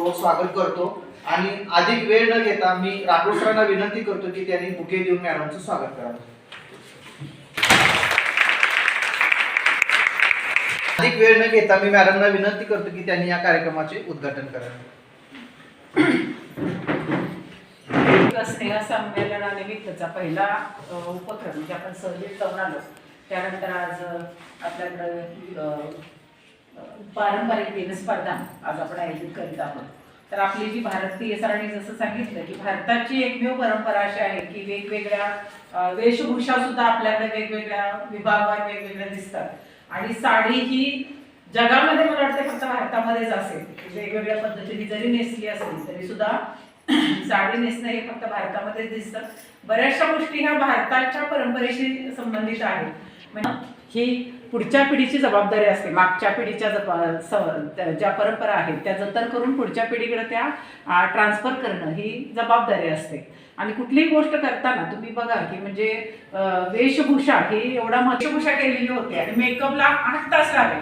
स्वागत करतो आणि अधिक वेळ न घेता मी राठोड सरांना विनंती करतो की त्यांनी बुके देऊन मॅडमचं स्वागत करावं. अधिक वेळ न घेता मी मॅडमना विनंती करतो की त्यांनी या कार्यक्रमाचे उद्घाटन करावे. स्नेह संमेलनानिमित्तचा पहिला उपक्रम म्हणजे आपण सहलीत जाऊन आलो. त्यानंतर आज आपल्याकडे पारंपरिक दिन स्पर्धा आज आपण आयोजित करीत आहोत. तर आपली जी भारतीय सरांनी जसं सांगितलं की भारताची एकमेव परंपरा अशी आहे की वेगवेगळ्या वेशभूषा सुद्धा आपल्याकडे वेगवेगळ्या विभागावर वेगवेगळ्या दिसतात. आणि साडी ही जगामध्ये मला वाटतं फक्त भारतामध्येच असेल. वेगवेगळ्या पद्धतीने जरी नेसली असली तरी सुद्धा साडी नेसणं हे फक्त भारतामध्येच दिसतं. बऱ्याचशा गोष्टी ह्या भारताच्या परंपरेशी संबंधित आहेत. म्हणजे ही पुढच्या पिढीची जबाबदारी असते. मागच्या पिढीच्या ज्या परंपरा आहेत त्या जतन करून पुढच्या पिढीकडे त्या ट्रान्सफर करणं ही जबाबदारी असते. आणि कुठलीही गोष्ट करताना तुम्ही बघा की म्हणजे वेशभूषा ही वेशभूषा केलेली होती आणि मेकअपला 8 तास लागायचे.